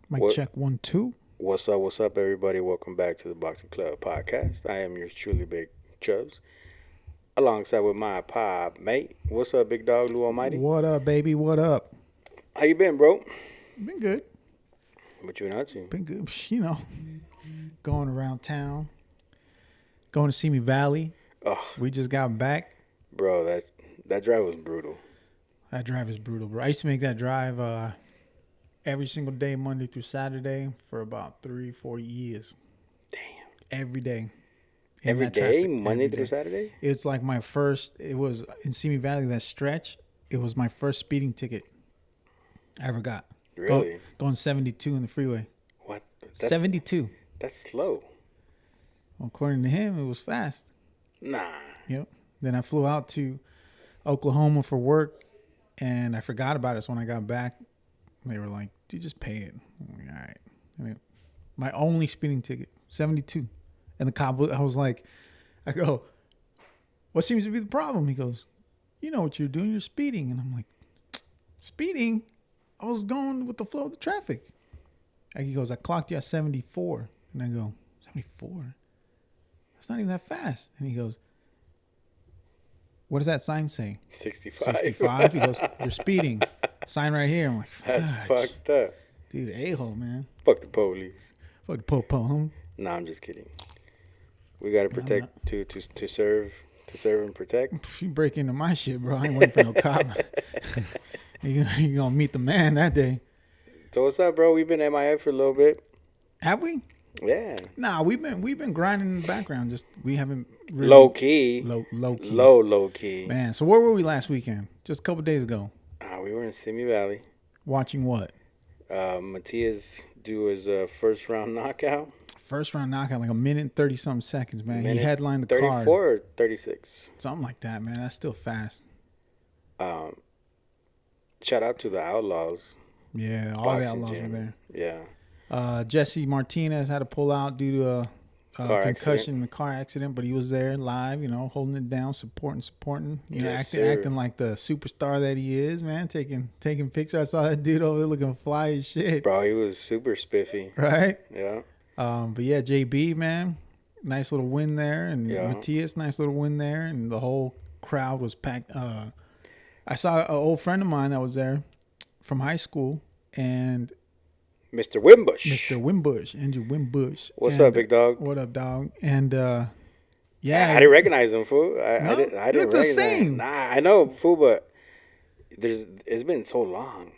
Mic check 1, 2. What's up, everybody? Welcome back to the Boxing Club podcast. I am yours truly, Big Chubbs, alongside with my pop mate. What's up, Big Dog Lu Almighty? What up, baby? What up? How you been, bro? Been good. What you been up to? Been good. You know, going around town, going to Simi Valley. Oh, We just got back. bro, that drive was brutal. That drive is brutal, bro. I used to make that drive every single day, Monday through Saturday, for about 3-4 years. Damn. Every day. In Every that day, traffic, Monday every through day. Saturday? It's like my first, it was in Simi Valley, that stretch. It was my first speeding ticket I ever got. Really? Going 72 in the freeway. What? 72. That's slow. Well, according to him, it was fast. Nah. Yep. Then I flew out to Oklahoma for work, and I forgot about it. So when I got back, they were like, dude, just pay it. I'm like, all right. I mean, my only speeding ticket, 72. And the cop, I was like, I go, what seems to be the problem? He goes, you know what you're doing. You're speeding. And I'm like, speeding? I was going with the flow of the traffic. And he goes, I clocked you at 74. And I go, 74? That's not even that fast. And he goes, what does that sign say? 65. 65. He goes, you're speeding. Sign right here. I'm like, That's "Fudge." fucked up. Dude, a-hole, man. Fuck the police. Fuck the po-po, homie. Nah, I'm just kidding. We gotta protect to serve and protect. If you break into my shit, bro, I ain't waiting for no cop. you gonna meet the man that day. So what's up, bro? We've been MIA for a little bit. Have we? Yeah. Nah, we've been grinding in the background. Just we haven't really Low key. low key. Low key. Man, so where were we last weekend? Just a couple days ago. We were in Simi Valley. Watching what? Matias do his first round knockout. First round knockout, like a minute and 30 something seconds, man. He Minute headlined the 34 card. or 36. Something like that, man. That's still fast. Shout out to the Outlaws. Yeah, all the boxing outlaws gym. were there. Yeah. Jesse Martinez had to pull out due to a Car concussion accident. in a car accident, but he was there live, holding it down, supporting, you know, Yes, acting like the superstar that he is, man. Taking pictures. I saw that dude over there looking fly as shit. Bro, he was super spiffy. Right? Yeah. But yeah, JB, man, nice little win there, and Yeah. Matias, nice little win there, and the whole crowd was packed. I saw an old friend of mine that was there from high school, and Mr. Wimbush. Mr. Wimbush, Andrew Wimbush. What's And up, big dog? What up, dog? And I yeah, didn't recognize him, fool. I No? didn't It's the recognize same. him. Nah, I know, fool, but it's been so long.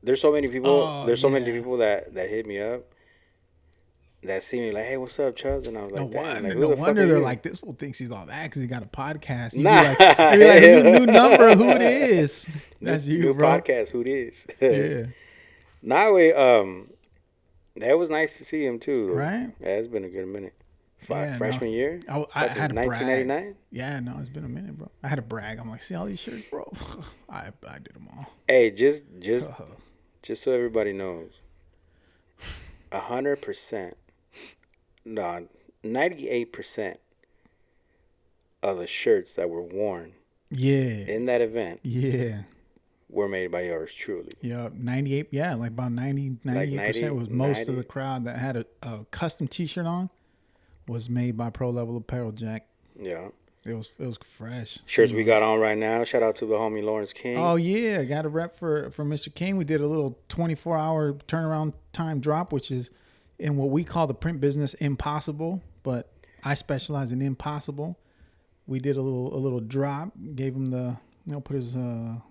There's so many people. Oh, there's so many yeah. people that hit me up that see me like, hey, what's up, Chubbs? And I was like, damn, like, who no the fuck wonder are they're you? like, this fool thinks he's all that because he got a podcast. He'd Nah. be like, new number, who it is? That's you, New bro. podcast. Who this? Yeah, Nah, wait. That was nice to see him too. Right? Yeah, it's been a good minute. Yeah, no. Freshman year. I had to brag. 1999. Yeah, no, it's been a minute, bro. I had to brag. I'm like, see all these shirts, bro? I did them all. Hey, just so everybody knows, 100%, no, 98% of the shirts that were worn Yeah, in that event yeah. were made by yours truly. Yeah, 98. Yeah, like about 98% 90, was most 90. of the crowd that had a custom T-shirt on was made by Pro Level Apparel. Jack, Yeah. it was fresh. Shirts we got on right now. Shout out to the homie Lawrence King. Oh yeah, got a rep for Mr. King. We did a little 24-hour turnaround time drop, which is in what we call the print business impossible, but I specialize in impossible. We did a little drop, gave him the put his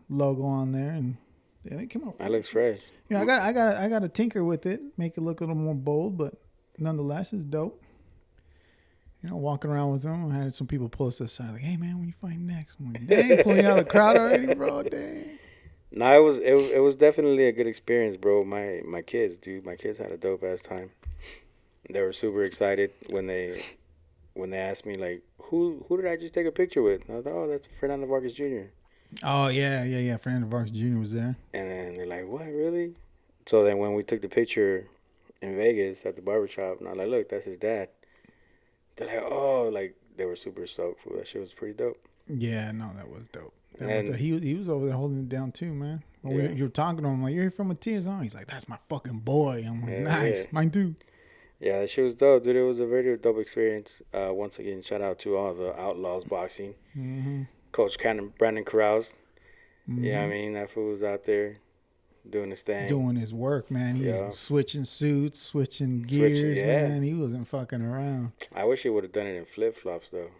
logo on there, and yeah, they came out. That looks fresh. I got to tinker with it, make it look a little more bold, but nonetheless, it's dope. Walking around with them, I had some people pull us aside, like, "Hey man, when you fight next?" I'm like, "Dang, pulling you out of the crowd already, bro. Dang." No, it was definitely a good experience, bro. My kids, dude, my kids had a dope ass time. They were super excited when they asked me like, who did I just take a picture with? And I was like, oh, that's Fernando Vargas Jr. Oh yeah. Fernando Vargas Jr. was there. And then they're like, what, really? So then when we took the picture in Vegas at the barbershop, and I was like, look, that's his dad. They're like, oh, like they were super stoked for that shit. Was pretty dope. Yeah, no, that was dope. And He was over there holding it down too, man. You were talking to him like, "You're from Matias, huh?" He's like, "That's my fucking boy." I'm like, "Nice, mine too." Yeah, that shit was dope, dude. It was a very dope experience. Once again, shout out to all the Outlaws boxing. Coach Brandon Corrals. Yeah, I mean, that fool was out there doing his thing. Doing his work, man. He was switching suits, switching gears, man. He wasn't fucking around. I wish he would have done it in flip-flops, though.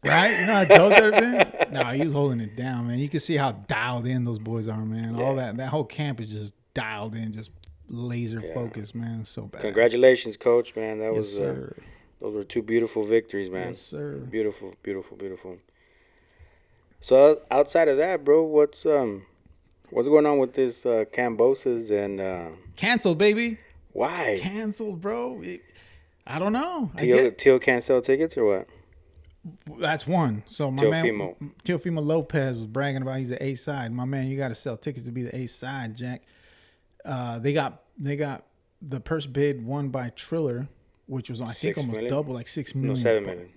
Right? You know how dope that would have been? No, he was holding it down, man. You can see how dialed in those boys are, man. All that whole camp is just dialed in, just laser focused, man. It's so bad. Congratulations, Coach, man. That was those were two beautiful victories, man. Yes, sir. Beautiful, beautiful, beautiful. So outside of that, bro, what's going on with this Kambosos and canceled, baby? Why? Canceled, bro. I don't know. Teal can't sell tickets or what? That's one. So my Teofimo Lopez was bragging about he's the A side. My man, you got to sell tickets to be the A side, Jack. They got the purse bid won by Triller, which was I think almost double, like $6 million. No, $7 million.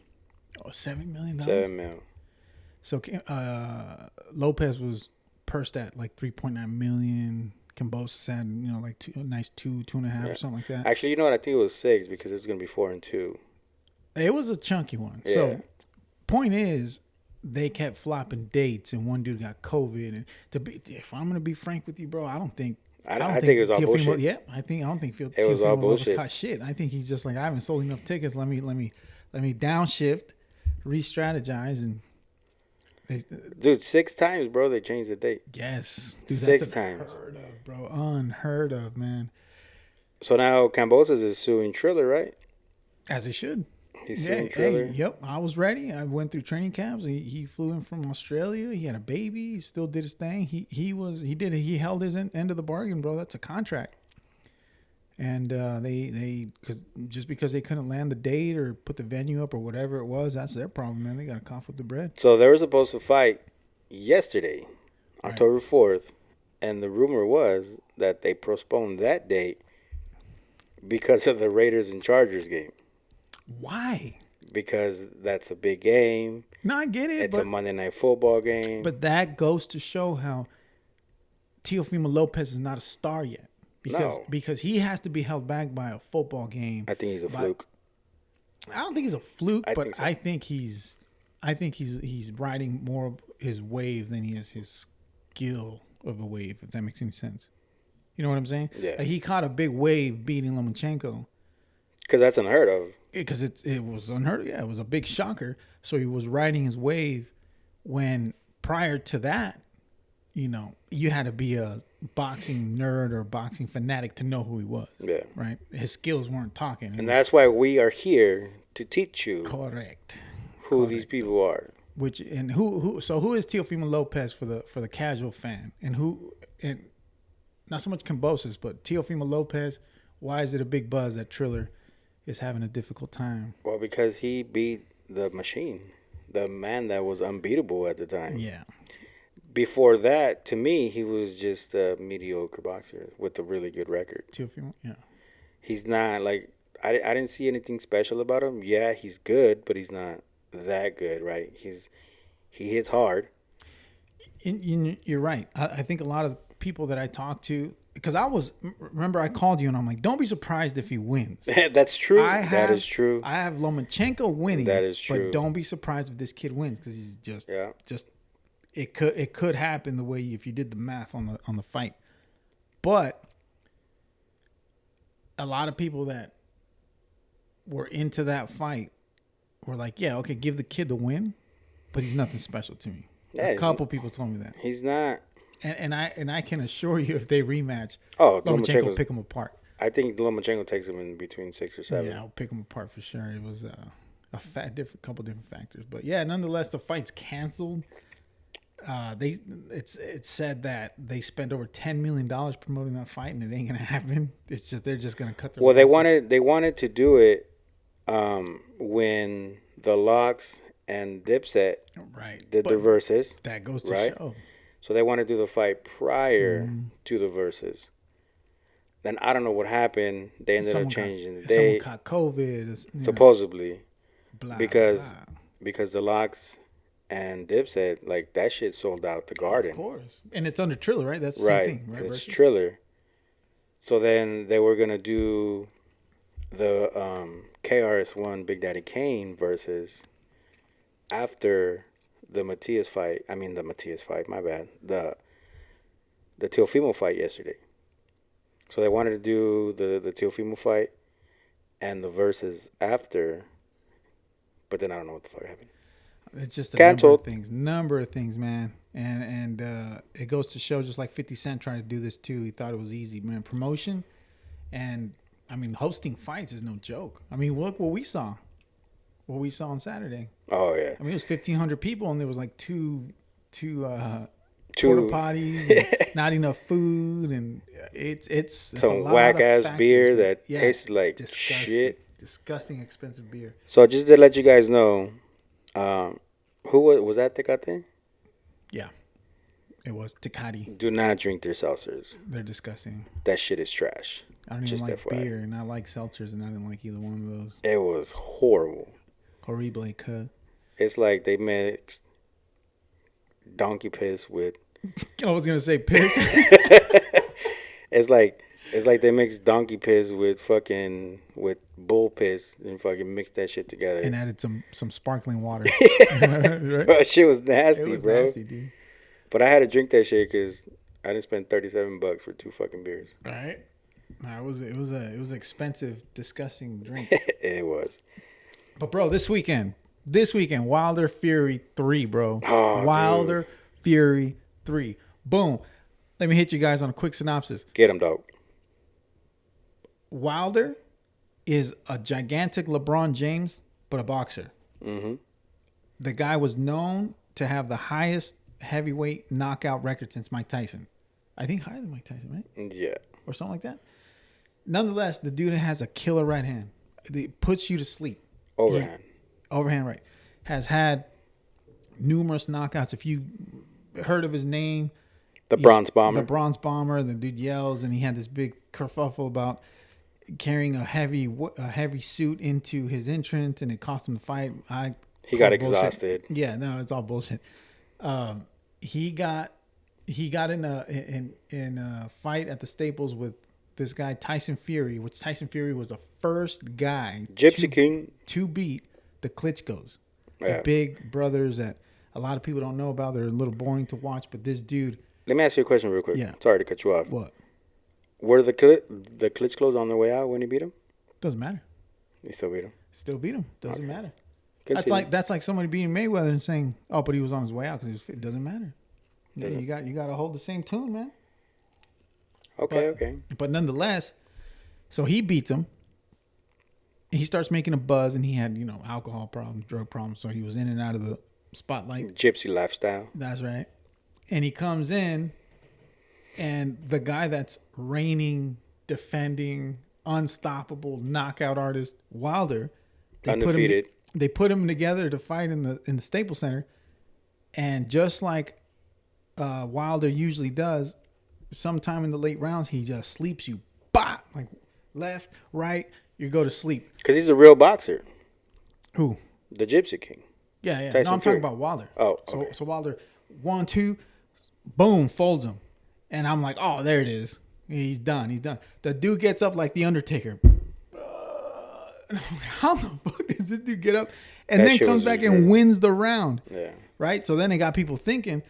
Oh, $7 million. $7 million. So Lopez was pursed at like 3.9 million. Kambosos had like two and a half or something like that. Actually, you know what? I think it was 6 because it's gonna be 4 and 2. It was a chunky one. Yeah. So, point is, they kept flopping dates, and one dude got COVID. And if I'm gonna be frank with you, bro, I think it was all bullshit. Yeah, I don't think it was all bullshit. Caught shit. I think he's just like, I haven't sold enough tickets. Let me downshift, re-strategize, and dude, 6 times, bro. They changed the date. Yes, dude, 6 times, unheard of, bro. Unheard of, man. So now Kambosos is suing Triller, right? As he should. He's suing Triller. Yep, I was ready. I went through training camps. He flew in from Australia. He had a baby. He still did his thing. He held his end of the bargain, bro. That's a contract. And because they couldn't land the date or put the venue up or whatever it was, that's their problem, man. They got to cough up the bread. So they were supposed to fight yesterday, October 4th, and the rumor was that they postponed that date because of the Raiders and Chargers game. Why? Because that's a big game. No, I get it. It's a Monday Night Football game. But that goes to show how Teofimo Lopez is not a star yet. Because he has to be held back by a football game. I think he's a fluke. I don't think he's a fluke, I think he's riding more of his wave than he is his skill of a wave, if that makes any sense. You know what I'm saying? Yeah. He caught a big wave beating Lomachenko. Because that's unheard of. Because it was unheard of. Yeah, it was a big shocker. So he was riding his wave when prior to that, you had to be a boxing nerd or boxing fanatic to know who he was. Yeah. Right? His skills weren't talking. And that's why we are here to teach you. Correct. Who these people are. Who is Teofimo Lopez for the casual fan? And not so much Kambosos, but Teofimo Lopez, why is it a big buzz that Triller is having a difficult time? Well, because he beat the machine, the man that was unbeatable at the time. Yeah. Before that, to me, he was just a mediocre boxer with a really good record. Teofimo, yeah. He's not like I didn't see anything special about him. Yeah, he's good, but he's not that good, right? He hits hard. You're right. I think a lot of people that I talk to, because remember I called you and I'm like, don't be surprised if he wins. That's true. That is true. I have Lomachenko winning. That is true. But don't be surprised if this kid wins because he's just it could happen the way if you did the math on the fight. But a lot of people that were into that fight were like, yeah, okay, give the kid the win, but he's nothing special to me. Yeah, a couple people told me that. He's not. And I can assure you, if they rematch, Lomachenko will pick him apart. I think Lomachenko takes him in between 6 or 7. Yeah, I'll pick him apart for sure. It was couple different factors, but yeah, nonetheless, the fight's canceled. It's said that they spent over $10 million promoting that fight, and it ain't gonna happen. It's just they're just gonna cut their. Well, they wanted to do it when the Locks and Dipset did the verses. That goes to show. So they want to do the fight prior to the verses. Then I don't know what happened. They ended up changing the date. Someone caught COVID. Supposedly. Blah, because blah. Because the Locks And Dip said, like, that shit sold out the Garden. Of course. And it's under Triller, right? That's the Right. same thing, right? It's Versus? Triller. So then they were going to do the KRS-One Big Daddy Kane versus after the Matias fight. I mean, the Matias fight, my bad. The Teofimo fight yesterday. So they wanted to do the Teofimo fight and the verses after, but then I don't know what the fuck happened. It's just a Canceled. number of things, man. And it goes to show, just like 50 Cent tried to do this too. He thought it was easy, man. Promotion and, I mean, hosting fights is no joke. I mean, look what we saw. What we saw on Saturday. Oh, yeah. I mean, it was 1,500 people, and there was like two porta potties, and not enough food, and it's some whack ass beer that tastes like shit. Disgusting expensive beer. So just to let you guys know, who was that? Tecate? Yeah, it was Tecate. Do not drink their seltzers. They're disgusting. That shit is trash. I don't even like beer, and I like seltzers, and I didn't like either one of those. It was horrible. Horrible, cut. It's like they mixed donkey piss with. I was gonna say piss. It's like they mixed donkey piss with bull piss and fucking mixed that shit together and added some sparkling water. Right? Bro, shit was nasty, it was bro. Nasty, dude. But I had to drink that shit because I didn't spend $37 for 2 fucking beers. All right. It was an expensive, disgusting drink. It was. But bro, this weekend, Wilder Fury 3, bro. Oh, Wilder dude. Fury 3. Boom. Let me hit you guys on a quick synopsis. Get him, dog. Wilder is a gigantic LeBron James, but a boxer. Mm-hmm. The guy was known to have the highest heavyweight knockout record since Mike Tyson. I think higher than Mike Tyson, right? Yeah. Or something like that. Nonetheless, the dude has a killer right hand. It puts you to sleep. Overhand. Overhand, right. Has had numerous knockouts. If you heard of his name. The Bronze Bomber. The Bronze Bomber. The dude yells, and he had this big kerfuffle about carrying a heavy suit into his entrance, and it cost him the fight. He got exhausted. Yeah, no, it's all bullshit. He got in a fight at the Staples with this guy Tyson Fury, which Tyson Fury was the first guy Gypsy King to beat the Klitschko's, yeah. The big brothers that a lot of people don't know about. They're a little boring to watch, but this dude. Let me ask you a question real quick. Yeah. Sorry to cut you off. What? Were the Klitschko's on their way out when he beat him? Doesn't matter. He still beat him. Still beat him. Doesn't matter. Continue. That's like somebody beating Mayweather and saying, "Oh, but he was on his way out because it doesn't matter." You got to hold the same tune, man. Okay. But nonetheless, so he beats him. He starts making a buzz, and he had alcohol problems, drug problems, so he was in and out of the spotlight. Gypsy lifestyle. That's right. And he comes in, and the guy that's reigning, defending, unstoppable knockout artist Wilder, Undefeated. They put him together to fight in the Staples Center, and just like Wilder usually does, sometime in the late rounds he just sleeps you, bah, like left, right, you go to sleep. Because he's a real boxer. Who? The Gypsy King. Yeah. Tyson No, I'm Fury. talking about Wilder. Oh, okay. So Wilder, 1, 2, boom, folds him, and I'm like, oh, there it is. He's done. The dude gets up like the Undertaker. And I'm like, how the fuck does this dude get up? And then comes back and wins the round. Yeah. Right? So then it got people thinking.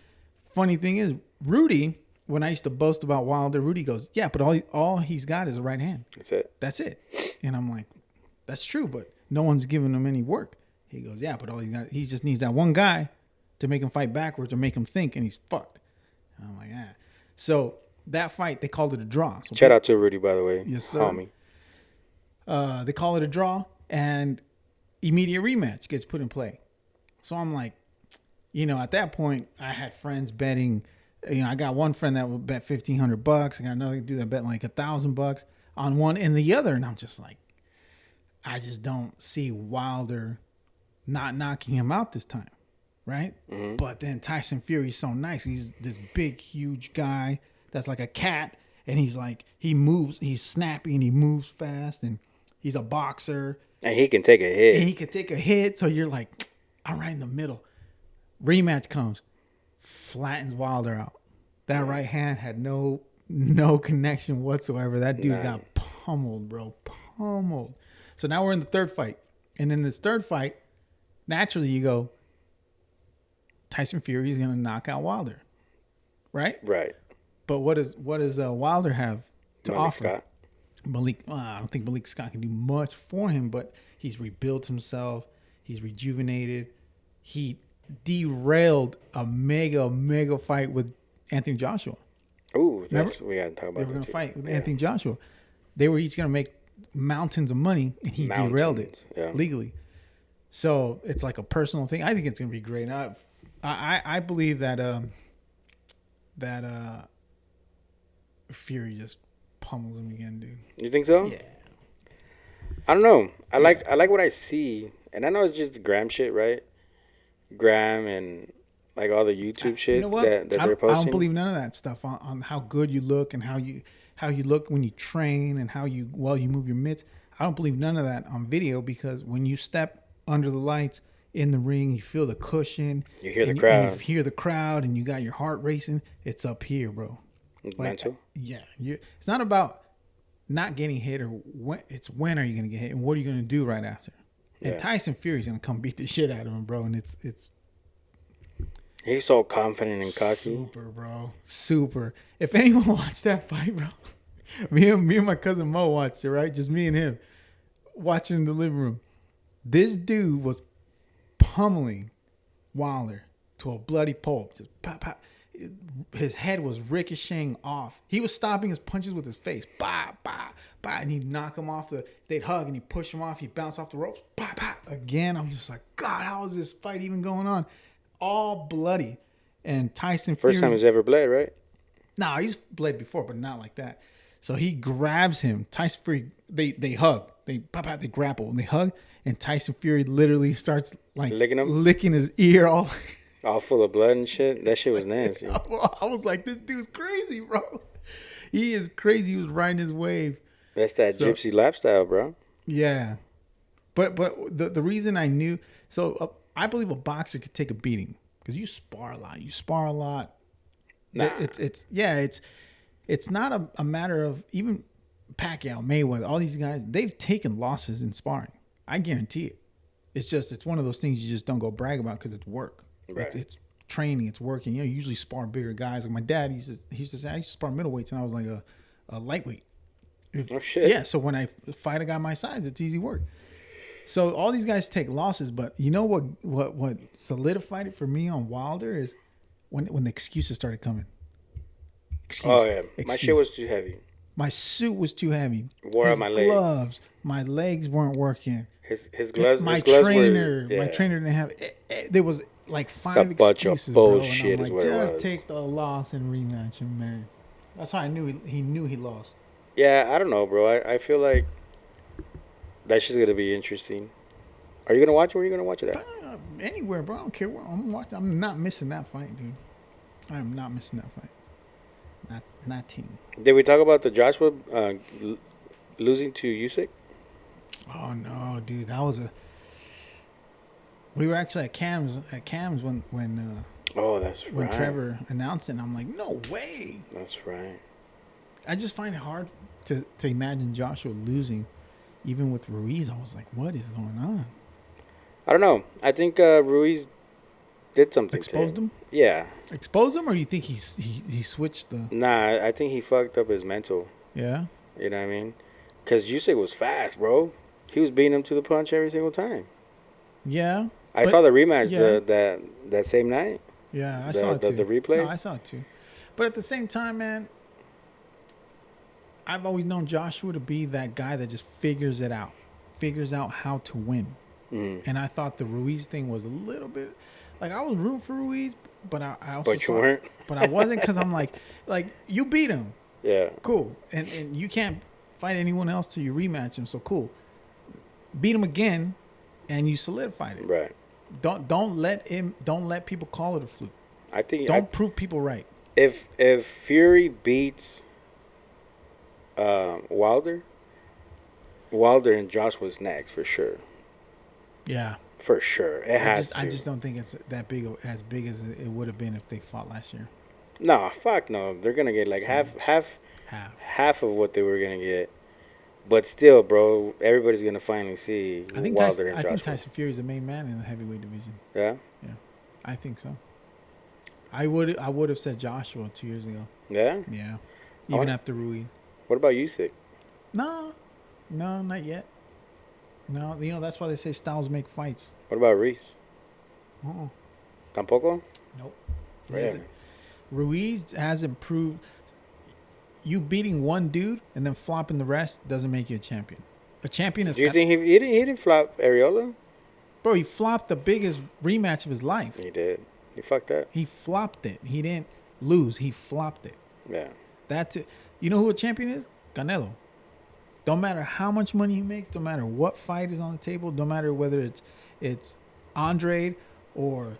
Funny thing is, Rudy, when I used to boast about Wilder, Rudy goes, yeah, but all he's got is a right hand. That's it. And I'm like, that's true, but no one's giving him any work. He goes, yeah, but all he just needs that one guy to make him fight backwards or make him think, and he's fucked. And I'm like, ah. So that fight, they called it a draw. So shout out to Rudy, by the way. Yes, sir. Homie. They call it a draw, and immediate rematch gets put in play. So I'm like, at that point, I had friends betting. I got one friend that would bet $1,500. I got another dude that bet like $1,000 on one and the other, and I'm just like, I just don't see Wilder not knocking him out this time, right? Mm-hmm. But then Tyson Fury's so nice. He's this big, huge guy that's like a cat, and he's like, he moves, he's snappy, and he moves fast, and he's a boxer. And he can take a hit. And he can take a hit, so you're like, I'm right in the middle. Rematch comes, flattens Wilder out. That right hand had no connection whatsoever. That dude got pummeled, bro. Pummeled. So now we're in the third fight. And in this third fight, naturally you go, Tyson Fury is going to knock out Wilder. Right? Right. But what does Wilder have to Malik offer? Scott. I don't think Malik Scott can do much for him, but he's rebuilt himself. He's rejuvenated. He derailed a mega fight with Anthony Joshua. Ooh, we got to talk about that. They were going to fight with Anthony Joshua. They were each going to make mountains of money, and he derailed it legally. So it's like a personal thing. I think it's going to be great. I believe that Fury just pummels him again, dude. You think so? Yeah. I don't know. I like what I see, and I know it's just Graham shit, right? Graham and like all the YouTube shit that they're posting. I don't believe none of that stuff on how good you look and how you look when you train and how you move your mitts. I don't believe none of that on video, because when you step under the lights in the ring, you feel the cushion. You hear the crowd. You hear the crowd, and you got your heart racing. It's up here, bro. Mental. Yeah. It's not about not getting hit, or when are you going to get hit and what are you going to do right after. And Tyson Fury's going to come beat the shit out of him, bro. And it's he's so confident and cocky. Super, bro. Super. If anyone watched that fight, bro, me and my cousin Mo watched it, right? Just me and him watching in the living room. This dude was pummeling Wilder to a bloody pulp. Just pop, pop. His head was ricocheting off. He was stopping his punches with his face. Bah, bah, bah. And he'd knock him off they'd hug and he'd push him off. He'd bounce off the ropes. Bah, bah. Again, I'm just like, God, how is this fight even going on? All bloody. And Tyson Fury. First time he's ever bled, right? Nah, he's bled before, but not like that. So he grabs him. Tyson Fury, they hug. They grapple and they hug. And Tyson Fury literally starts like licking his ear all full of blood and shit. That shit was nasty. I was like, this dude's crazy, bro. He is crazy. He was riding his wave. That's that gypsy lifestyle, bro. Yeah. But the reason I knew, I believe a boxer could take a beating because you spar a lot. Nah. It's not a matter of, even Pacquiao, Mayweather, all these guys, they've taken losses in sparring. I guarantee it. It's one of those things you just don't go brag about because it's work. Right. It's training. It's working. You usually spar bigger guys. Like my dad, he used to say, I used to spar middleweights and I was like a lightweight. Oh shit. Yeah. So when I fight a guy my size, it's easy work. So all these guys take losses, but you know what solidified it for me on Wilder is when the excuses started coming. My shit was too heavy. My suit was too heavy. Wore out my legs. Gloves. My legs weren't working. His gloves. My gloves trainer. were, My trainer didn't have. There was like 5 it's a bunch excuses, of bullshit. Bro, and I'm is like, what it was. just take the loss and rematch him, man. That's how I knew he knew he lost. Yeah, I don't know, bro. I feel like that shit's gonna be interesting. Are you gonna watch it? Where are you gonna watch it at? Anywhere, bro. I don't care where I'm watching. I'm not missing that fight, dude. I am not missing that fight. Not team. Did we talk about the Joshua losing to Usyk? Oh no, dude, that was we were actually at Cam's when oh, that's when right. Trevor announced it, and I'm like, no way. That's right. I just find it hard to imagine Joshua losing, even with Ruiz. I was like, what is going on? I don't know. I think Ruiz did something Exposed to him. Yeah. Exposed him, or you think he switched the? Nah, I think he fucked up his mental. Yeah. You know what I mean? Because Usyk was fast, bro. He was beating him to the punch every single time. Yeah. I saw the rematch that same night. Yeah, I saw it too. The replay? No, I saw it too. But at the same time, man, I've always known Joshua to be that guy that just figures out how to win. And I thought the Ruiz thing was a little bit, like, I was rooting for Ruiz, but I also But you weren't? But I wasn't, because I'm like, you beat him. Yeah. Cool. And you can't fight anyone else till you rematch him, so cool. Beat him again, and you solidified it. Right. Don't let people call it a fluke. I think don't prove people right. If Fury beats Wilder and Joshua's next for sure. Yeah. For sure. It has to. I just don't think it's that big, as big as it would have been if they fought last year. No, fuck no. They're going to get like half of what they were going to get. But still, bro, everybody's going to finally see Wilder and Joshua. I think Tyson Fury is the main man in the heavyweight division. Yeah? Yeah. I think so. I would have said Joshua 2 years ago. Yeah? Yeah. Even after Ruiz. What about Usyk? No, not yet. No, that's why they say styles make fights. What about Reese? Uh-uh. Tampoco? Nope. Really? Ruiz hasn't proved. You beating one dude and then flopping the rest doesn't make you a champion. A champion is. Do you think he didn't flop Areola? Bro, he flopped the biggest rematch of his life. He did. He fucked up. He flopped it. He didn't lose. He flopped it. Yeah. That's it. You know who a champion is? Canelo. Don't matter how much money he makes. Don't matter what fight is on the table. Don't matter whether it's Andrade or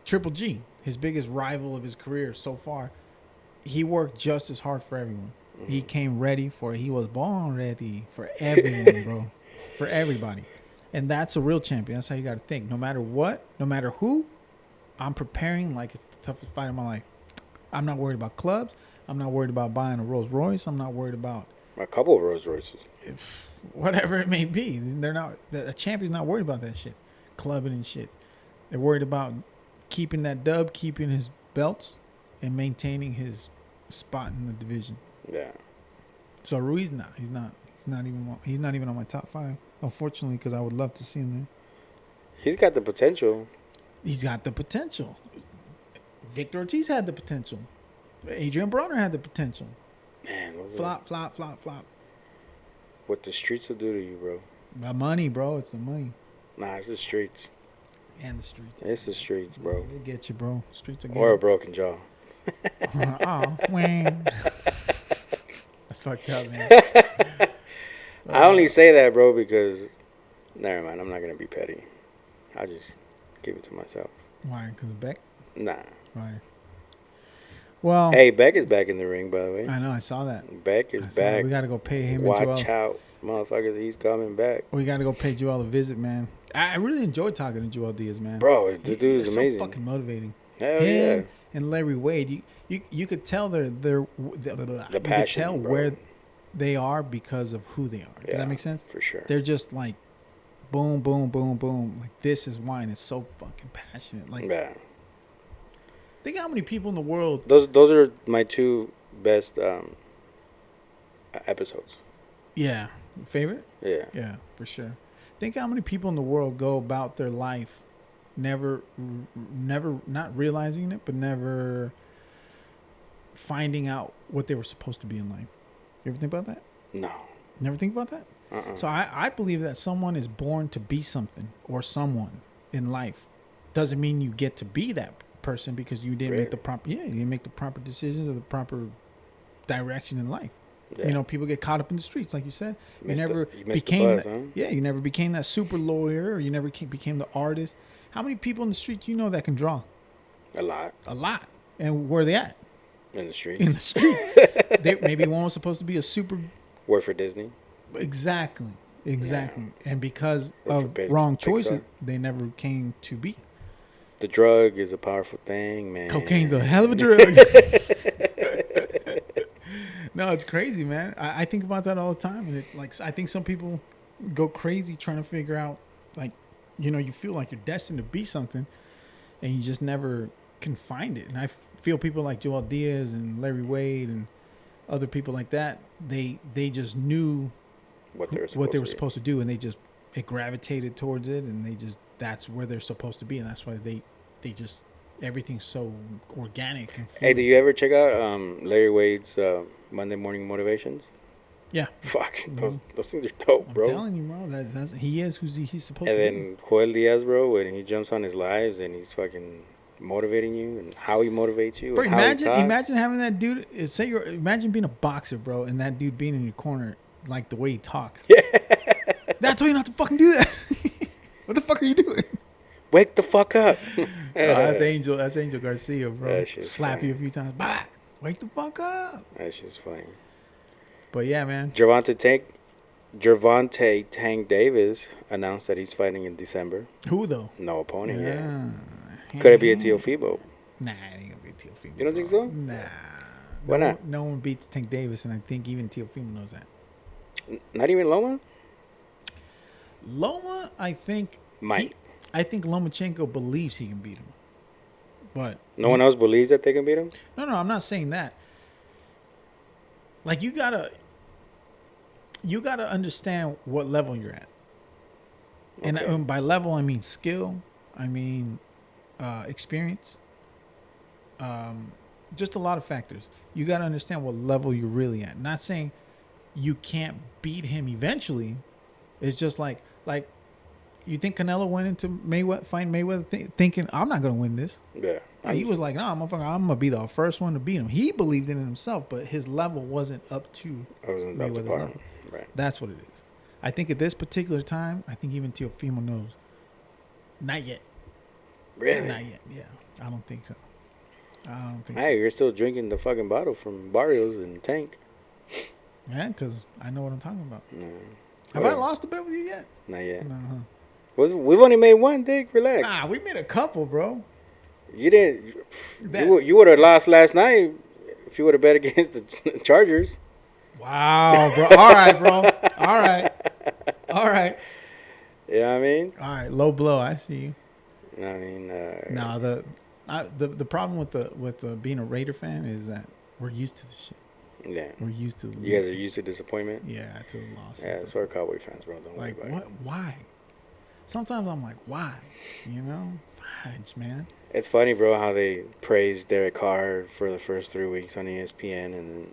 Triple G, his biggest rival of his career so far. He worked just as hard for everyone. Mm-hmm. He came ready for it. He was born ready for everyone, bro. For everybody. And that's a real champion. That's how you got to think. No matter what, no matter who, I'm preparing like it's the toughest fight of my life. I'm not worried about clubs. I'm not worried about buying a Rolls Royce. I'm not worried about a couple of Rolls Royces. Whatever it may be. They're not. A champion's not worried about that shit. Clubbing and shit. They're worried about keeping that dub, keeping his belts, and maintaining his spot in the division. Yeah. So Ruiz, he's not even on my top 5. Unfortunately, because I would love to see him there. He's got the potential. He's got the potential. Victor Ortiz had the potential. Adrian Broner had the potential. Man, flop. What the streets will do to you, bro. The money, bro. It's the money. Nah, it's the streets. And the streets. It's the streets, bro. They get you, bro. Streets are or a broken jaw. Oh, man. That's fucked up, man. I only say that, bro, because never mind. I'm not gonna be petty. I'll just keep it to myself. Why? Because Bek? Nah. Right. Well, hey, Bek is back in the ring, by the way. I know. I saw that. Bek is back. We got to go pay him. Watch out, motherfuckers. He's coming back. We got to go pay Joel a visit, man. I really enjoyed talking to Joel Diaz, man. Bro, the dude is amazing. So fucking motivating. Hell yeah. And Larry Wade, you could tell the passion, tell bro. where they are because of who they are. Does that make sense? For sure. They're just like boom, boom, boom, boom. Like this is why, and it's so fucking passionate. Like, yeah. Think how many people in the world. Those are my 2 best episodes. Yeah, favorite. Yeah, for sure. Think how many people in the world go about their life, never, not realizing it, but never finding out what they were supposed to be in life. You ever think about that? No. Never think about that? So I believe that someone is born to be something or someone in life. Doesn't mean you get to be that person because you didn't make the proper you didn't make the proper decisions or the proper direction in life. Yeah. People get caught up in the streets, like you said. You never became you never became that super lawyer, or you never became the artist. How many people in the streets that can draw? A lot. And where are they at? In the streets. Maybe one was supposed to be a super. Work for Disney. Exactly. Yeah. And because of wrong choices, they never came to be. The drug is a powerful thing, man. Cocaine's a hell of a drug. No, it's crazy, man. I think about that all the time, and I think some people go crazy trying to figure out, you feel like you're destined to be something, and you just never can find it. And I feel people like Joel Diaz and Larry Wade and other people like that. They just knew what they were supposed to do, and they gravitated towards it, and that's where they're supposed to be, and that's why they just everything's so organic. And hey, do you ever check out Larry Wade's Monday Morning Motivations? Yeah. Fuck, those things are dope, bro. I'm telling you, bro. That's he is who he's supposed to be. And then Joel Diaz, bro, when he jumps on his lives and he's fucking motivating you and how he motivates you. Bro, imagine having that dude. Imagine being a boxer, bro, and that dude being in your corner, like the way he talks. Yeah. I told you not to fucking do that. What the fuck are you doing? Wake the fuck up. That's Angel Garcia, bro. Slap you a few times. Bah! Wake the fuck up. That shit's funny. But yeah, man. Gervonta Tank Gervonta Tank Davis announced that he's fighting in December. Who though? No opponent yet. Yeah. Could it be a Teofimo? Nah, it ain't gonna be Teofimo. You don't think so? Nah. Why not? No one beats Tank Davis, and I think even Teofimo knows that. Not even Loma? Loma, I think Might. I think Lomachenko believes he can beat him, but No one else believes that they can beat him? no, I'm not saying that. Like you gotta understand what level you're at, Okay. and by level I mean skill, I mean experience, just a lot of factors. You gotta understand what level you're really at. Not saying you can't beat him eventually. It's just like you think Canelo went into Mayweather thinking I'm not gonna win this. Yeah. He was like, "No, I'm gonna be the first one to beat him." He believed in it himself, but his level wasn't up to I wasn't up to Mayweather's par. level. Right. That's what it is. I think at this particular time, I think even Teofimo knows. Not yet. Really? Not yet. Yeah, I don't think so. I don't think Hey, you're still drinking the fucking bottle from Barrios and Tank. so. Yeah, because I know what I'm talking about. No. Have I lost a bet with you yet? Not yet. No. We've only made one, Dick. Relax. We made a couple, bro. You didn't. You would have lost last night if you would have bet against the Chargers. Wow, bro. All right, bro. All right. You know what I mean? All right. Low blow. I see you. I mean, No, the problem with the being a Raider fan is that we're used to the shit. yeah. We're used to. You guys are used to disappointment. Yeah, to the loss. Yeah, so are Cowboy fans, bro. Don't worry Like about what? it. Why? Sometimes I'm like, why? You know, fudge, man. It's funny, bro, how they praised Derek Carr for the first 3 weeks on ESPN, and then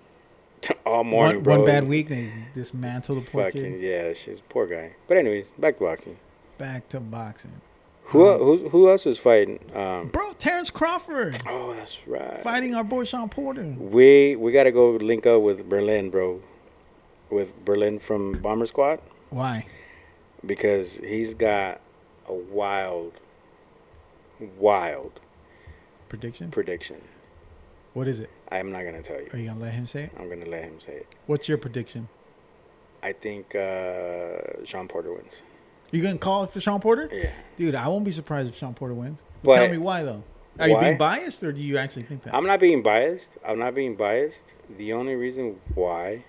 all morning, bro. One bad week, they dismantle the poor Fucking kid. yeah, she's poor guy. But anyways, back to boxing. Back to boxing. Who else is fighting? Bro, Terrance Crawford Oh, that's right. fighting our boy Sean Porter. We gotta go link up with Berlin, bro. With Berlin from Bomber Squad, Why? because he's got a wild Prediction? What is it? I'm not gonna tell Are you. you gonna let him say it? I'm gonna let him say it. What's your prediction? I think Sean Porter wins. You gonna call it for Sean Porter? Yeah. Dude, I won't be surprised if Sean Porter wins. But Tell me why though. Are you why? being biased or do you actually think that? I'm not being biased. The only reason why,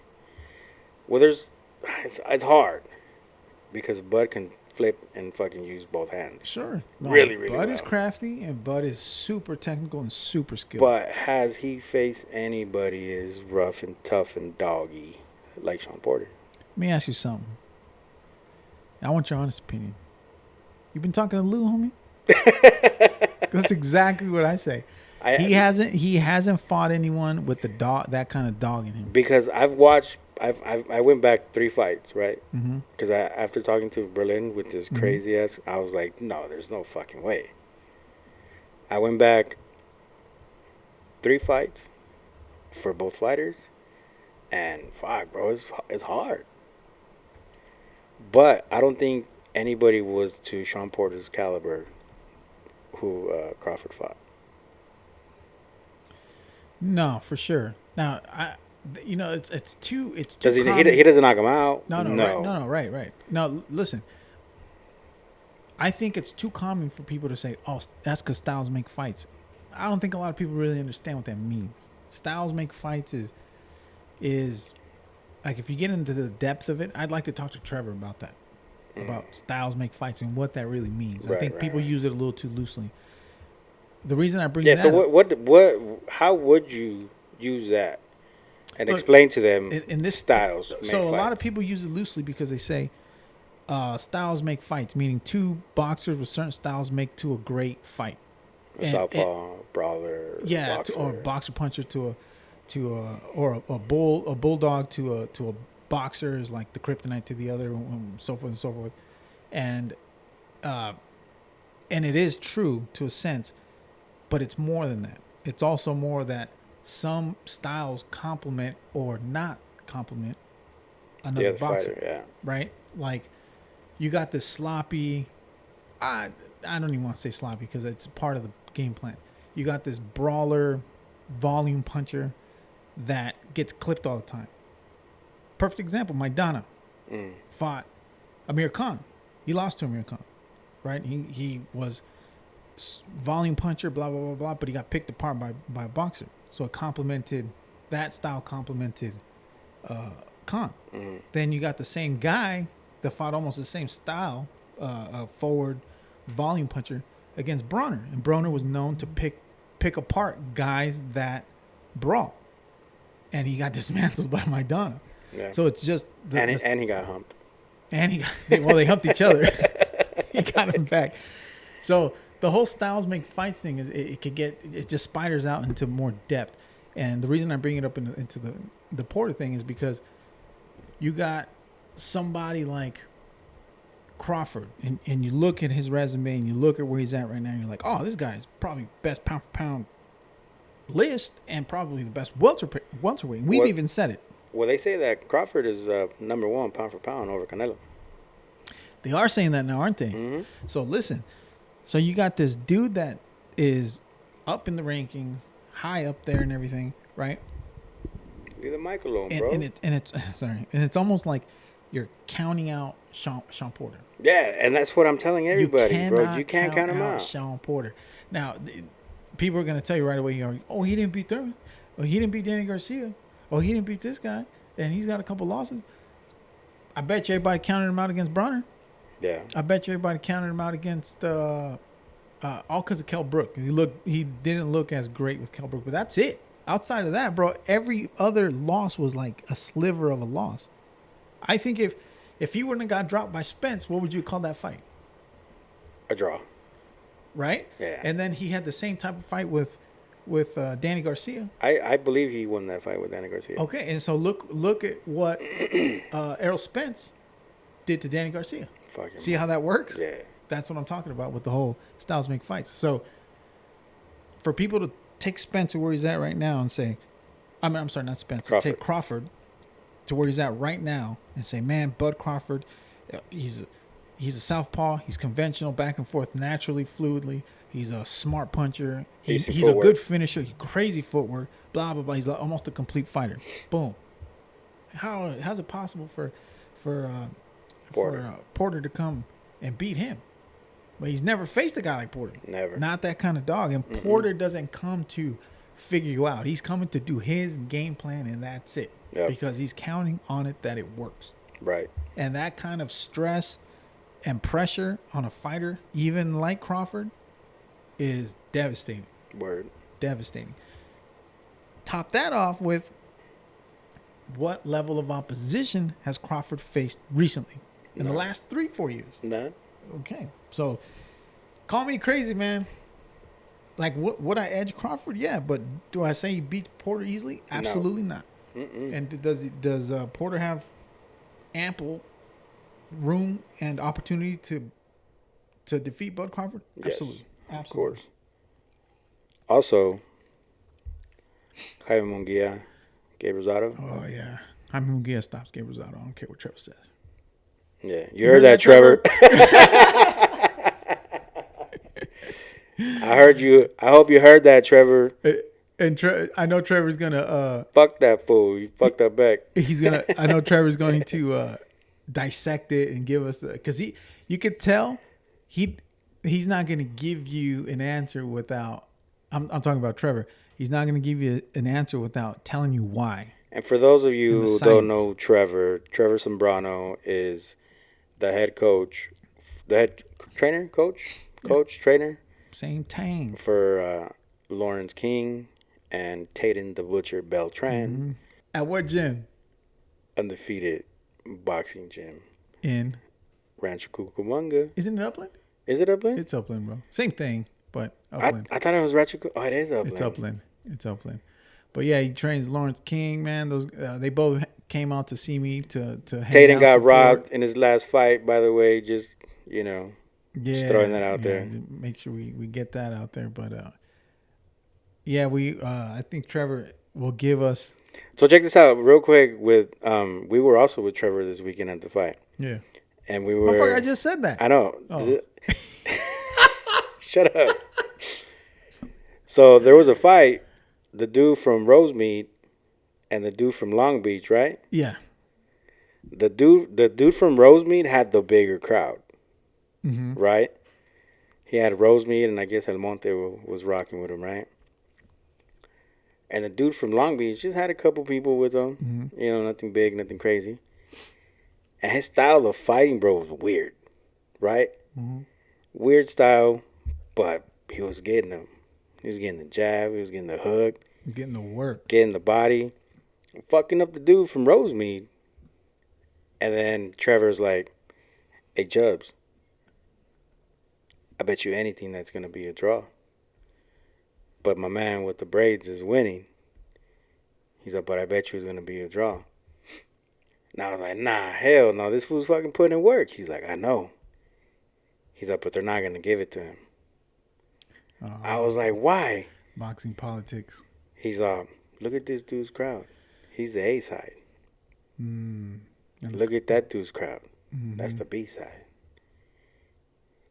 well, it's hard because Bud can flip and fucking use both hands. Sure. Really Bud is well. crafty and Bud is super technical and super skilled. But has he faced anybody as rough and tough and doggy like Sean Porter? Let me ask you something. I want your honest opinion. You been talking to Lou, homie? That's exactly what I say. He hasn't fought anyone with the dog, that kind of dog in him. Because I went back 3 fights, right? Because after talking to Berlin with this crazy ass, I was like, no, there's no fucking way. I went back 3 fights for both fighters, and fuck, bro, it's hard. But I don't think anybody was to Sean Porter's caliber who Crawford fought. No, for sure. Now, it's too. Does he common. doesn't knock him out? No. Right. Now, listen. I think it's too common for people to say, "Oh, that's because styles make fights." I don't think a lot of people really understand what that means. Styles make fights is like if you get into the depth of it. I'd like to talk to Trevor about that, about styles make fights and what that really means. I think people use it a little too loosely. The reason I bring so how would you use that and explain to them in this styles make so fights? A lot of people use it loosely because they say styles make fights, meaning two boxers with certain styles make to a great fight. A southpaw, brawler, boxer. Or a boxer puncher or a bulldog to a boxer is like the kryptonite to the other, and so forth and so forth. And it is true to a sense, but it's more than that. It's also more that some styles complement or not complement another boxer. Fighter, yeah. Right? Like you got this sloppy. I don't even want to say sloppy because it's part of the game plan. You got this brawler, volume puncher that gets clipped all the time. Perfect example, Maidana. fought Amir Khan. He lost to Amir Khan, right? He was volume puncher, blah, blah, blah, blah, but he got picked apart by a boxer. So it complemented, that style complemented Khan. Then you got the same guy that fought almost the same style, a forward volume puncher against Bronner. And Bronner was known to pick apart guys that brawl. And he got dismantled by Maidana. Yeah. So it's just... And he got humped. And they humped each other. He got him back. So the whole styles make fights thing is it just spiders out into more depth. And the reason I bring it up into the Porter thing is because you got somebody like Crawford, and you look at his resume and you look at where he's at right now, and you're like, oh, this guy's probably best pound for pound list and probably the best welterweight. We've even said it. Well, they say that Crawford is number one pound for pound over Canelo. They are saying that now, aren't they? Mm-hmm. So listen, so you got this dude that is up in the rankings, high up there and everything, right? Leave the mic alone, bro. And it's almost like you're counting out Sean Porter. Yeah, and that's what I'm telling everybody, bro. You can't count him out. Sean Porter. Now, people are going to tell you right away, oh, he didn't beat Thurman. Oh, he didn't beat Danny Garcia. Oh, he didn't beat this guy. And he's got a couple losses. I bet you everybody counted him out against Bronner. Yeah. I bet you everybody counted him out against all because of Kell Brook. He didn't look as great with Kell Brook, but that's it. Outside of that, bro, every other loss was like a sliver of a loss. I think if he wouldn't have got dropped by Spence, what would you call that fight? A draw. Right? Yeah. And then he had the same type of fight with Danny Garcia. I believe he won that fight with Danny Garcia. Okay, and so look at what Errol Spence did to Danny Garcia. See how that works? Yeah. That's what I'm talking about with the whole styles make fights. So for people to take Spence to where he's at right now and say, I'm sorry, not Spence. Take Crawford to where he's at right now and say, man, Bud Crawford, he's a southpaw. He's conventional, back and forth, naturally, fluidly. He's a smart puncher. He's a good finisher. Crazy footwork. Blah blah blah. He's almost a complete fighter. Boom. How's it possible for Porter to come and beat him? But he's never faced a guy like Porter. Never. Not that kind of dog. And Porter doesn't come to figure you out. He's coming to do his game plan, and that's it. Yep. Because he's counting on it that it works. Right. And that kind of stress and pressure on a fighter, even like Crawford, is devastating. Word. Devastating. Top that off with what level of opposition has Crawford faced recently in the last 3-4 years? None. Okay. So call me crazy, man. Like, would I edge Crawford? Yeah, but do I say he beats Porter easily? Absolutely not. And does Porter have ample room and opportunity to defeat Bud Crawford? Yes, absolutely. Of course. Also, Jaime Munguia, Gabe Rosado. Oh yeah, Jaime Munguia stops Gabe Rosado. I don't care what Trevor says. Yeah, you heard that, Trevor. I heard you. I hope you heard that, Trevor. And I know Trevor's gonna fuck that fool. You fucked up Bek. He's gonna. I know Trevor's going to dissect it and give us because you could tell he's not gonna give you an answer without. I'm talking about Trevor. He's not gonna give you an answer without telling you why. And for those of you who don't know Trevor Zambrano is the head coach, the head trainer, trainer. Same tang. For Lawrence King and Tatum the Butcher Beltran. Mm-hmm. At what gym? Undefeated boxing gym. In? Rancho Cucamonga. Isn't it Upland? Is it Upland? It's Upland, bro. Same thing, but Upland. I thought it was Rancho Cucamonga. Oh, it is Upland. It's Upland. But yeah, he trains Lawrence King, man. Those they both came out to see me to hang Tatum out, got support. robbed in his last fight, by the way. Just, just throwing that out there. Make sure we get that out there. But I think Trevor will give us. So check this out real quick. With we were also with Trevor this weekend at the fight. Yeah. And we were. I just said that. I know. Oh. Shut up. So there was a fight. The dude from Rosemead and the dude from Long Beach, right? Yeah. The dude from Rosemead had the bigger crowd, right? He had Rosemead, and I guess El Monte was rocking with him, right? And the dude from Long Beach just had a couple people with him. You know, nothing big, nothing crazy. And his style of fighting, bro, was weird, right? Weird style, but he was getting them. He was getting the jab. He was getting the hook. Getting the work. Getting the body. Fucking up the dude from Rosemead. And then Trevor's like, hey, Chubbs, I bet you anything that's going to be a draw. But my man with the braids is winning. He's like, but I bet you it's going to be a draw. And I was like, nah, hell no. This fool's fucking putting in work. He's like, I know. He's like, but they're not going to give it to him. I was like, why? Boxing politics. He's like, look at this dude's crowd. He's the A side. Look at that dude's crowd. That's the B side.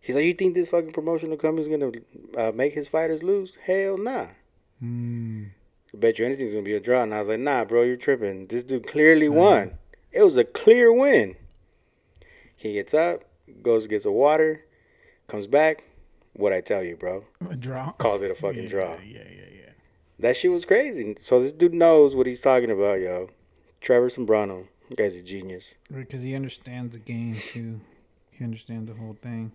He's like, you think this fucking promotional company's going to make his fighters lose? Hell nah. I bet you anything's going to be a draw. And I was like, nah, bro, you're tripping. This dude clearly won. It was a clear win. He gets up, goes, gets a water, comes back. What'd I tell you, bro? A draw? Called it a fucking draw. Yeah. That shit was crazy. So this dude knows what he's talking about, yo. Trevor Sombrano. That guy's a genius. Because he understands the game, too. He understands the whole thing.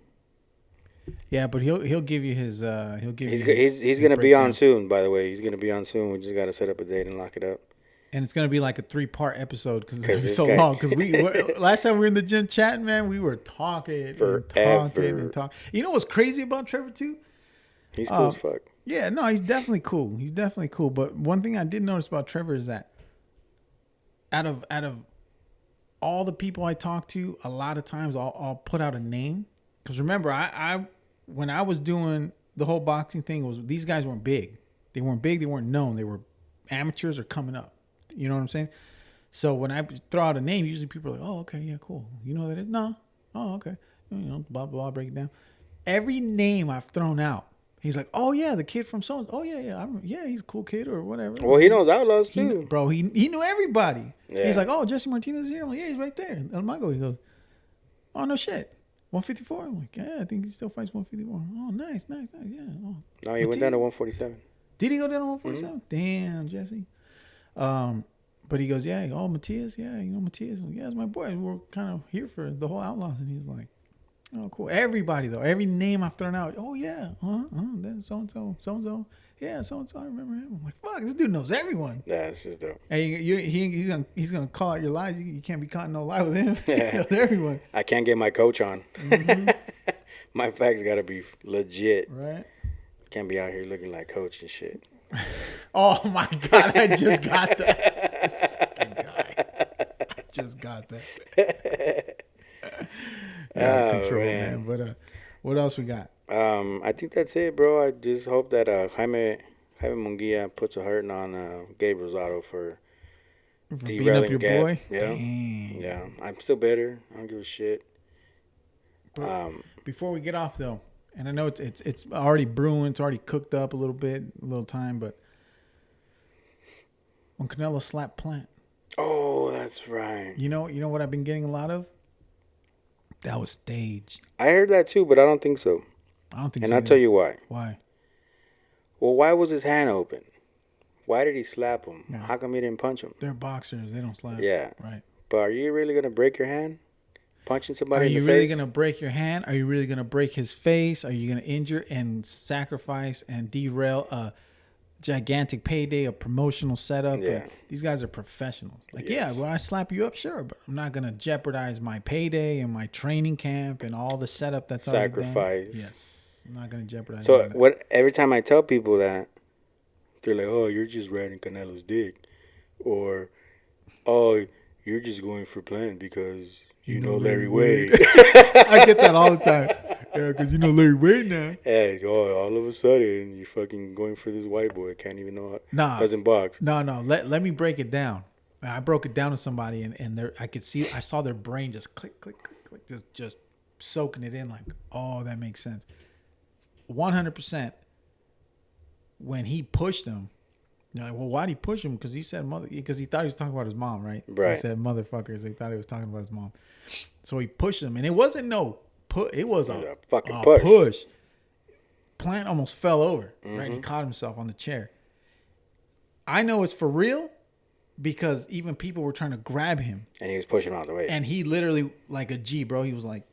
Yeah, but he'll give you his He's gonna be on soon. By the way, he's gonna be on soon. We just gotta set up a date and lock it up. And it's gonna be like a 3-part episode because it's so long. Because last time we were in the gym chatting, man, we were talking and talking. You know what's crazy about Trevor too? He's cool as fuck. Yeah, no, he's definitely cool. He's definitely cool. But one thing I did notice about Trevor is that out of all the people I talk to, a lot of times I'll put out a name. Because remember, I when I was doing the whole boxing thing, these guys weren't big. They weren't big. They weren't known. They were amateurs or coming up. You know what I'm saying? So when I throw out a name, usually people are like, oh, okay, yeah, cool. You know who that is? No. Oh, okay. You know, blah, blah, break it down. Every name I've thrown out, he's like, oh, yeah, the kid from so. Oh, yeah, he's a cool kid or whatever. Well, he knows Outlaws, too. He knew everybody. Yeah. He's like, oh, Jesse Martinez is here. I'm like, yeah, he's right there. El Mago. He goes, oh, no shit. 154? I'm like, yeah, I think he still fights 154. Oh, nice, yeah. Oh. No, he went down to 147. Did he go down to 147? Damn, Jesse. But he goes, yeah, oh, Matias, yeah, you know, Matias. Yeah, it's my boy. We're kind of here for the whole Outlaws. And he's like, oh, cool. Everybody, though, every name I've thrown out, oh, yeah, then so-and-so, yeah, so-and-so, I remember him. I'm like, fuck, this dude knows everyone. Yeah, it's just dope. And he's gonna call out your lies. You can't be caught in no lie with him. Yeah. He knows everyone. I can't get my coach on. My facts got to be legit. Right. Can't be out here looking like coach and shit. Oh, my God, I just got that. I just got that. Control, man. But what else we got? I think that's it, bro. I just hope that Jaime Munguia puts a hurting on Gabe Rosado for derailing your Gabe. boy. Yeah, Dang. yeah. I'm still bitter. I don't give a shit. Before we get off though, and I know it's already brewing, it's already cooked up a little time, but when Canelo slapped Plant. Oh, that's right. You know what I've been getting a lot of? That was staged. I heard that too, but I don't think so. I don't think and so. I'll tell you why. Why? Well, why was his hand open? Why did he slap him? Yeah. How come he didn't punch him? They're boxers. They don't slap. Yeah. Right. But are you really going to break your hand? Punching somebody in the face? Are you really going to break your hand? Are you really going to break his face? Are you going to injure and sacrifice and derail a gigantic payday, a promotional setup? Yeah. These guys are professionals. Like, yes. yeah, when I slap you up, sure, but I'm not going to jeopardize my payday and my training camp and all the setup that's sacrifice. Yes. I'm not going to jeopardize So every time I tell people that, they're like, oh, you're just riding Canelo's dick. Or, oh, you're just going for Plant because you know Larry Wade. I get that all the time. Yeah, because you know Larry Wade now. Yeah, all of a sudden, you're fucking going for this white boy. Can't even know doesn't box. No. Let me break it down. I broke it down to somebody, and I saw their brain just click, click, click, click, just soaking it in like, oh, that makes sense. 100%. When he pushed him, You're like, well, why'd he push him? Because he said mother. Because he thought he was talking about his mom, right? Right. He said motherfuckers. They thought he was talking about his mom. So he pushed him, and it wasn't no put. It was a fucking push. Plant almost fell over. Right, he caught himself on the chair. I know it's for real because even people were trying to grab him, and he was pushing him out the way. And he literally, like a G, bro. He was like,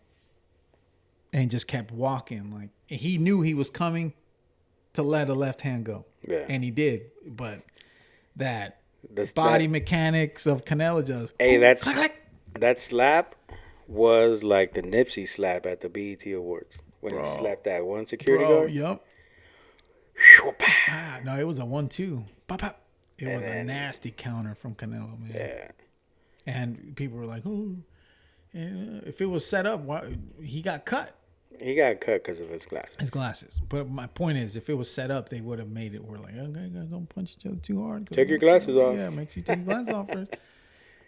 and just kept walking. Like he knew he was coming to let a left hand go. Yeah, and he did. But that body mechanics of Canelo just. Hey, that slap was like the Nipsey slap at the BET Awards when he slapped that one security guard. Yep. No, it was a 1-2. Pop, pop. It was a nasty counter from Canelo, man. Yeah. And people were like, "Oh, if it was set up, why he got cut?" He got cut because of his glasses. His glasses. But my point is, if it was set up, they would have made it. We're like, okay, guys, don't punch each other too hard. Take your glasses off. Yeah, make sure you take your glasses off first.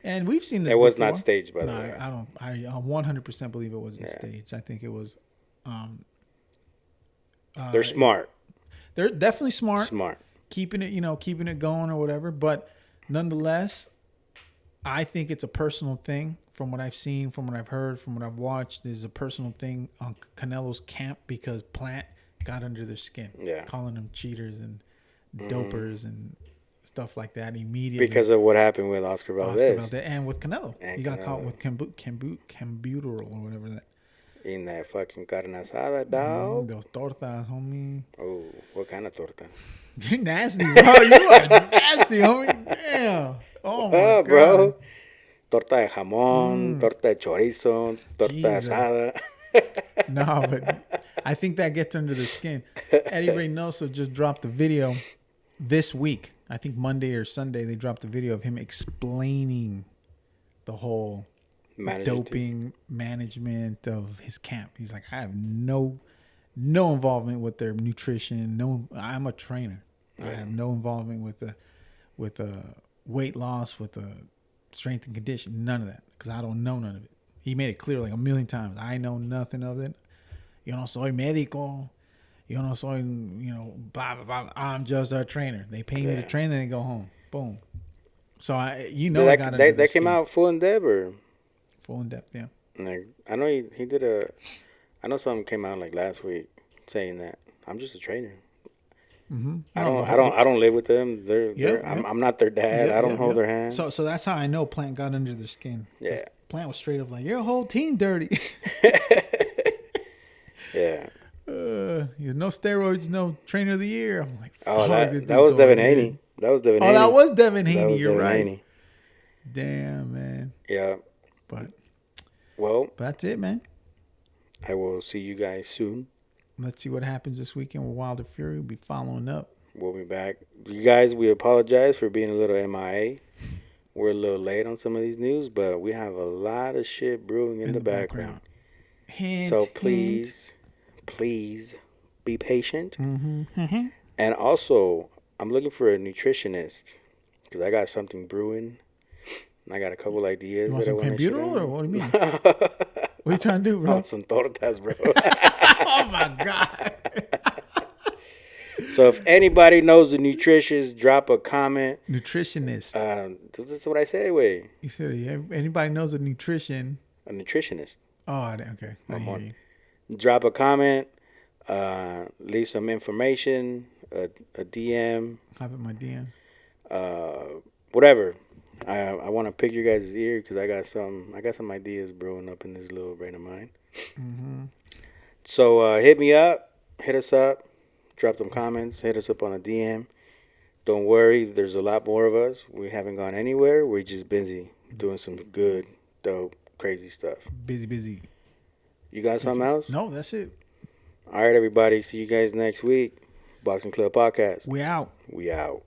And we've seen this. It was before. not staged, by the way. I don't. I 100% believe it wasn't staged. I think it was. They're smart. They're definitely smart. Smart. Keeping it going or whatever. But nonetheless, I think it's a personal thing. From what I've seen, from what I've heard, from what I've watched, there's a personal thing on Canelo's camp because Plant got under their skin. Yeah. Calling them cheaters and dopers and stuff like that immediately. Because of what happened with Oscar Valdez. And with Canelo. He got caught with Cambuterol or whatever that. In that fucking carne asada, dog. Those tortas, homie. Oh, what kind of tortas? You're nasty, bro. You are nasty, homie. Damn. Oh, my God. Bro. Torta de jamón, torta de chorizo, torta asada. No, but I think that gets under the skin. Eddie Reynoso just dropped a video this week. I think Monday or Sunday they dropped a video of him explaining the whole doping management of his camp. He's like, I have no involvement with their nutrition. No, I'm a trainer. Yeah. I have no involvement with weight loss, with strength and condition, none of that, because I don't know none of it. He made it clear like a million times. I know nothing of it. Yo no soy médico. Yo no soy, blah, blah, blah. I'm just a trainer. They pay me to train, then they go home. Boom. So they came out full in depth or? Full in depth, yeah. Like, I know he did I know something came out like last week saying that I'm just a trainer. Mm-hmm. I don't live with them. I'm not their dad. I don't hold their hand. So that's how I know Plant got under their skin. Yeah. Plant was straight up like, your whole team dirty. Yeah. No steroids, no trainer of the year. I'm like, that was Devin Haney. That was Devin Haney. Oh, that was Devin Haney. You're right. Haney. Damn, man. Yeah. But that's it, man. I will see you guys soon. Let's see what happens this weekend with Wilder Fury. We'll be following up. We'll be back. You guys, we apologize for being a little MIA. We're a little late on some of these news, but we have a lot of shit brewing in the background. So please be patient. Mm-hmm. Mm-hmm. And also, I'm looking for a nutritionist because I got something brewing. And I got a couple ideas that I want to share. Or what do you mean? What are you trying to do, bro? Some tortas, bro. Oh, my God. So if anybody knows the nutritionist, drop a comment. Nutritionist. That's what I say, wait. You said anybody knows a nutrition. A nutritionist. Oh, okay. I hear you. Drop a comment. Leave some information. A DM. Hop in my DMs. Whatever. I want to pick your guys' ear because I got some ideas brewing up in this little brain of mine. Mm-hmm. So hit me up. Hit us up. Drop some comments. Hit us up on a DM. Don't worry. There's a lot more of us. We haven't gone anywhere. We're just busy doing some good, dope, crazy stuff. Busy. You got something else? No, that's it. All right, everybody. See you guys next week. Boxing Club Podcast. We out. We out.